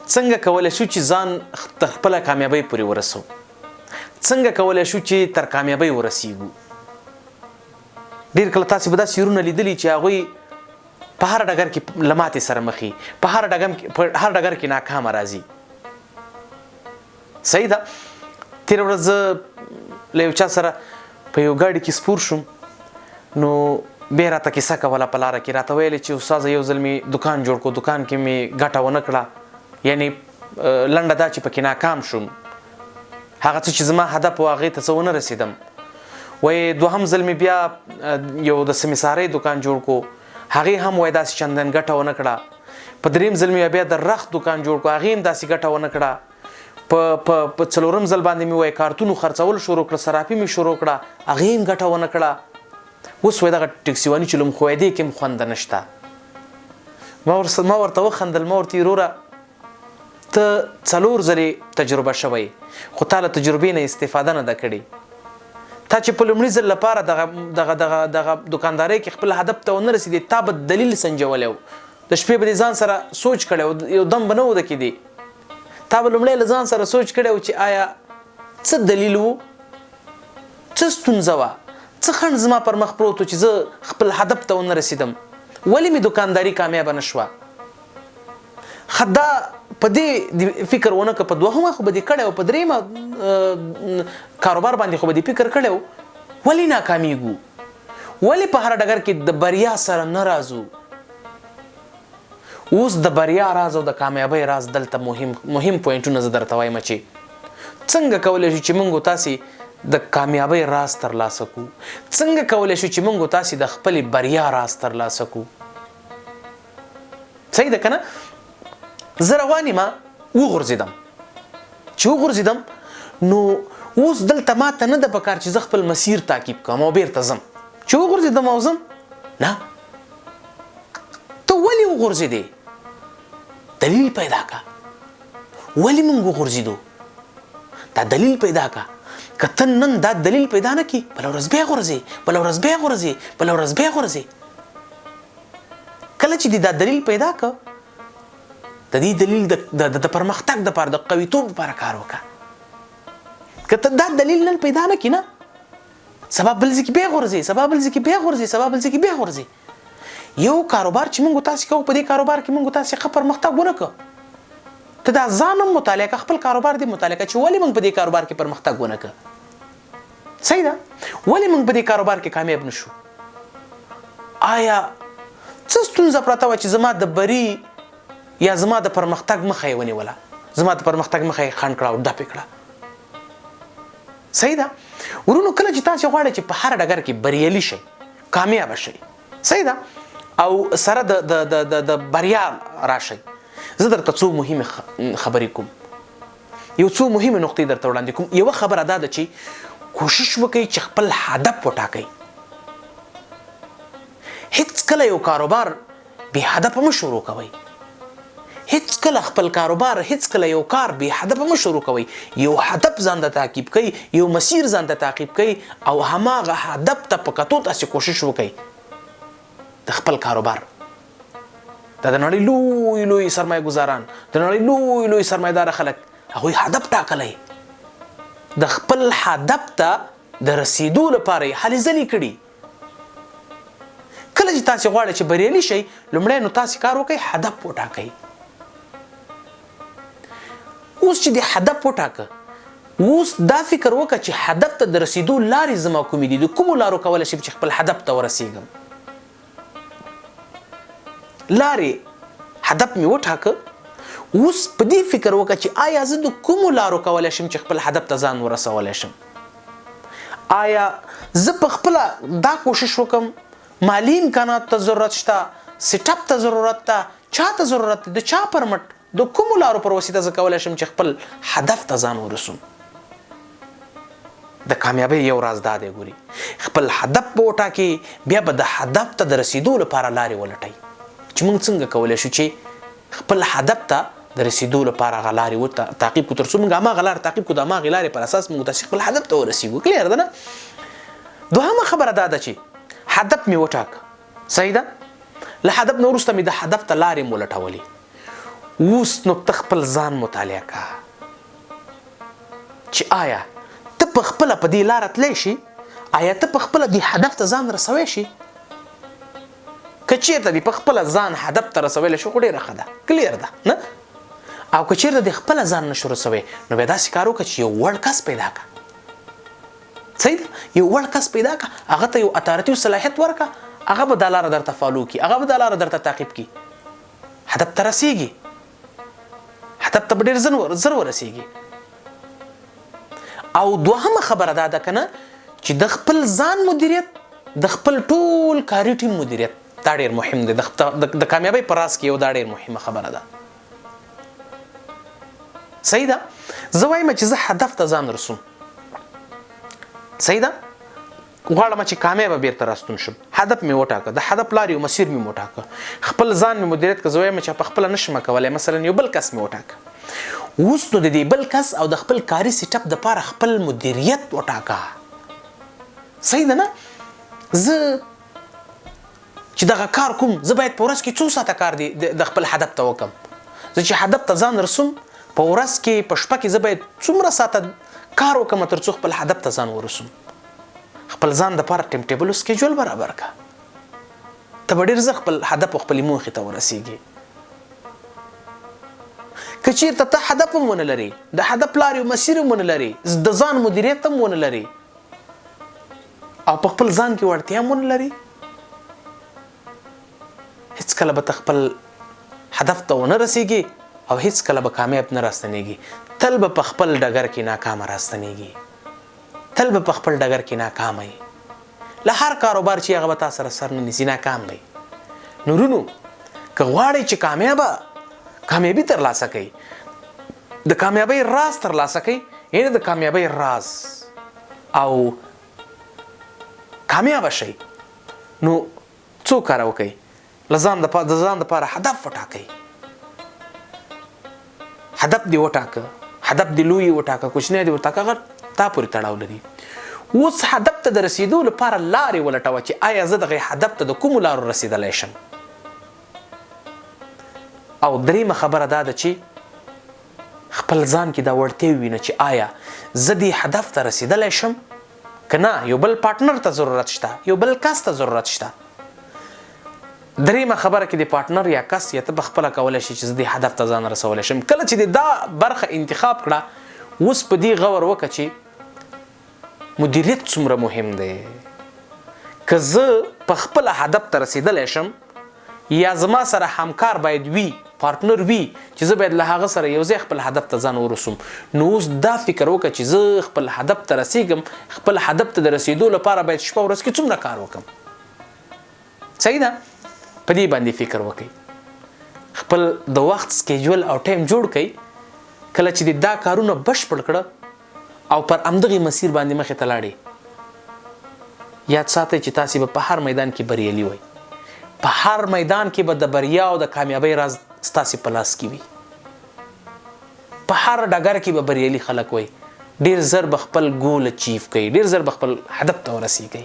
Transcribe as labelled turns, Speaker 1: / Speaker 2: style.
Speaker 1: څنګه کولی شو چې ځان خپله کامیابۍ پورې ورسو، څنګه کولی شو چې تر کامیابۍ ورسیږو. ډېر کله تاسې به دا سیرونه لیدلي چې هغوی په هر ډګر کې له ماتې سره مخ وي، په هر ډګر کې ناکامه راځي. صحیح ده. تېره ورځ زه له یو چا سره په یو ګاډي کې سپور شوم، نو بیا راته کیسه کوله په لاره کې، راته ویلې چې استاده یو ځل مې دکان جوړ کړو، دکان کې مې ګټه ونه کړه، یعنې لنډه دا چې پکې ناکام شوم، هغه څه چې زما هدف و هغې ته څه ونه رسېدم. وایي دوهم ځل مې بیا یو د سمسارۍ دکان جوړ کړو، هغې هم وایي داسې چندان ګټه ونه کړه. په درېیم ځل مې بیا د رخت دکان جوړ کړو، هغې هم داسې ګټه ونه کړه. په څلورم ځل باندې مې وایي کارتونو خرڅول شروع کړه، صرافي مې شروع کړه، هغې هم ګټه ونه کړه. اوس وایي دغه ټکسیواني چلوم خو دې کې هم خونده نشته. ما ورته وخندل، ما ورته وروره ته 4 ځلې تجربه شوی، خو تا له تجربې نه استفاده نه ده کړې. تا چې په لومړي ځل لپاره دغه دکاندارۍ کې خپل هدف ته ونه رسېدې، تا به دلیل سنجولی و، د شپې به دې ځان سره سوچ کړی و، یو دم به نه و دکې دی. تا به لومړی له ځان سره سوچ کړی و چې آیا څه دلیل و، څه ستونزه وه، څه خنډ زما پر مخ پروت و چې زه خپل هدف ته ونه رسېدم، ولې مې دکانداري کامیابه نه شوه. دا په دې فکر ونه که، په دوهمه خو به دې کړی و، په درېیمه کاروبار باندې خو به دې فکر کړی و، ولې ناکامیږو، ولې په هر ډګر کې د بریا سره نه راځو. اوس د بریا راز او د کامیابۍ راز دلته مهم پوینټونه زه درته وایم چې څنګه کولی شو چې موږ تاسې د کامیابۍ راز ترلاسه کړو، څنګه کولی شو چې موږ تاسې د خپلې بریا راز ترلاسه کړو. صحیح ده که نه؟ زه روان یم، وغورځېدم، چې وغورځېدم نو اوس دلته ماته نه ده پکار چې زه خپل مسیر تعقیب کړم او بیرته ځم. چې وغورځېدم او ځم، نه، ته ولې وغورځېدې؟ دلیل پیدا که، ولې موږ وغورځېدو، دا دلیل پیدا که. که ته نن دا دلیل پیدا نه کړي، بله ورځ بیا غورځې، بله ورځ بیا غورځې، بله ورځ بیا غورځې. کله چې دې دا دلیل پیدا که، د دې دلیل د پرمختګ دپاره، د قویتوب دپاره کار وکړه. که ته دا دلیل نن پیدا نه کړي نه، سبا بل ځای کې بیا غورځې، سبا بل ځای کې بیا غورځې، سبا بل ځای کې بیا غورځې. یو کاروبار چې موږ تاسې کوو، په دې کاروبار کې موږ تاسې ښه پرمختګ ونه کړو، ته دا ځان هم مطالعه کړه، خپل کاروبار دې مطالعه کړه چې ولې موږ په دې کاروبار کې پرمختګ ونه کړو. صحیح ده؟ ولې موږ په دې کاروبار کې کامیاب نه شو؟ آیا څه ستونزه پرته وه چې زما د بري یا زما د پرمختګ مخه یې ونیوله، زما د پرمختګ مخه یې خنډ کړه او ډپ یې کړه؟ صحیح ده؟ ورونو، کله چې تاسې غواړئ چې په هر ډګر کې بریالي شئ، کامیابه شئ، صحیح ده، او سره د بریا راشئ، زه درته څو مهمې خبرې کوم، یو څو مهمې نقطې درته وړاندې کوم. یوه خبره دا ده چې کوشش وکئ چې خپل هدف وټاکئ. هیڅ کله یو کاروبار بې هدفه مه شروع کوئ، هیڅ کله خپل کاروبار، هیڅ کله یو کار بې هدفه مه شروع کوئ. یو هدف ځان ته تعقیب کئ، یو مسیر ځان ته تعقیب کئ، او هماغه هدف ته په کتو تاسې کوشش وکئ. د خپل کاروبار دا د نړۍ لوی لوی سرمایه ګزاران، د نړۍ لوی لوی سرمایه‌داره خلک، هغوی هدف ټاکلی، د خپل هدف ته د رسیدو لپاره یې هلې ځلې کړي. کله چې تاسې غواړئ چې بریالي شئ، لومړی نو تاسې کار وکئ، هدف وټاکئ. اوس چې د هدف وټاکه، اوس دا فکر وکړه چې هدف ته د رسیدو لارې زما کومې دي، د کومو لارو کولی شم چې خپل هدف ته ورسیږم. لارې هدف مې وټاکه، اوس په دې فکر وکړه چې آیا زه د کومو لارو کولی شم چې خپل هدف ته ځان ورسولی شم. آیا زه په خپله دا کوشش وکړم، مالي امکاناتو ته ضرورت شته، سیټ اپ ته ضرورت ده، چا ته ضرورت ده، د چا پر مټ، د کومو لارو پر وسیله زه کولی شم چې خپل هدف ته ځان ورسوم. د کامیابۍ یو راز دا دی، ګوري، خپل هدف به وټاکئ، بیا به د هدف ته د رسیدو لپاره لارې ولټئ چې موږ څنګه کولی شو چې خپل هدف ته د رسیدو لپاره هغه لارې تعقیب کړو، تر څو موږ هماغه لارې تعقیب کړو، د هماغې لارې پر اساس موږ تاسې خپل هدف ته ورسیږو. کلیر ده نه؟ دوهمه خبره دا ده چې هدف مې وټاکه، صحیح ده، له هدف نه وروسته مې د هدف ته لارې مو لټولې. اوس نو ته خپل ځان مطالعه کا چې آیا ته په خپله په دې لاره تلی شي، آیا ته په خپله دې هدف ته ځان رسوی شي. که چېرته دې په خپله ځان هدف ته رسولی شي خو ډېره ښه ده، کلیر ده نه. او که چېرته دې خپله ځان نشو رسوی نو بیا داسې کار وکړه چې یو وړ کس پیدا کړه. صحیح ده، یو وړ کس پیدا کړه، هغه ته یو اتارتیو صلاحیت ورکړه، هغه به دا لاره درته فالو کړي، هغه به دا لاره درته تعقیب کړي، هدف ته رسیږي، هدف ته به ډېر زر ورسیږي. او دوهمه خبره دا ده که نه چې د خپل ځان مدیریت، د خپل ټول کاري ټیم مدیریت دا ډېر مهم دی. د کامیابۍ په راز کې یو دا ډېر مهمه خبره ده. صحیح ده، زه وایم چې زه هدف ته ځان رسوم، صحیح ده، غواړم چې کامیابه بیرته راستون شم، هدف مې وټاکه، د هدف لارې او مسیر مې وټاکه، خپل ځان مې مدیریت که زه وایم چې په خپله نشم کولی، مثلا یو بل کس مې وټاکه. اوس نو د دې بل کس او د خپل کاري سیټ اپ دپاره خپل مدیریت وټاکه. صحیح ده نه، زه چې دغه کار کوم زه باید په ورځ کې څو ساعته کار دی د خپل هدف ته وکم. زه چې هدف ته ځان رسوم په ورځ کې په شپه کې زه باید څومره ساعته کار وکم تر څو خپل هدف ته ځان ورسوم. خپل ځان دپاره ټیم ټیبل او سکیجول برابر کړه، ته به ډېر زر خپل هدف او خپلې موخې ته ورسیږي. که چېرته ته هدف هم ونه لرې، د هدف لارې او مسیر هم ونه لرې، د ځان مدیریت هم ونه لرې او په خپل ځان کې وړتیا هم ونه لرې، هیڅکله به ته خپل هدف ته ونه رسیږي او هیڅکله به کامیاب نه راستنیږي. تل به په خپل ډګر کې ناکامه راستنیږي، تل به په خپل ډګر کې ناکامه یې. له هر کاروبار چې هغه به تا سره سر نه نیسي ناکام دی. نورونو که غواړئ چې کامیابي ترلاسه کوئ، د کامیابۍ راز ترلاسه کوئ، یعنې د کامیابۍ راز او کامیابه شئ، نو څو کاره وکئ، د ځان دپاره هدف وټاکئ. هدف دې وټاکه، هدف دې لوی وټاکه، کوچنی دې وټاکه، هغه تا پورې تړاو لري. اوس هدف ته د رسیدو لپاره لارې ولټوه چې آیا زه دغه هدف ته د کومو لارو رسیدلی شم. او دریمه خبره دا ده چې خپل ځان کې دا وړتیا ووینه چې آیا زه دې هدف ته رسیدلی شم که نه، یو بل پارټنر ته ضرورت شته، یو بل کس ته ضرورت شته. دریمه خبره کې د پارټنر یا کس یا ته به خپله کولی شي چې زه دې هدف ته ځان رسولی شم. کله چې دا برخه انتخاب کړه، اوس په دې غور وکړه چې مدیریت څومره مهم دی. که زه په خپله هدف ته رسیدلی شم یا زما سره همکار باید وي، پارټنر وي چې زه باید له هغه سره یو ځای خپل هدف ته ځان ورسوم، نو اوس دا فکر وکړه چې زه خپل هدف ته رسیږم، خپل هدف ته د رسیدو لپاره باید شپه ورځ کې څومره کار وکړم. صحیح ده، په دې باندې فکر وکړئ، خپل د وخت سکیجول او ټایم جوړ کړئ. کله چې دا کارونه بشپړ کړه او پر همدغې مسیر باندې مخې ته لاړې، یاد ساتئ چې تاسې به په هر میدان کې بریالي وئ، په هر میدان کې به د بریا او د کامیابۍ راز ستاسې په لاس کې وي، په هر ډګر کې به بریالي خلک وئ، ډېر زر به خپل ګول اچیو کوئ، ډېر زر به خپل هدف ته ورسیږئ.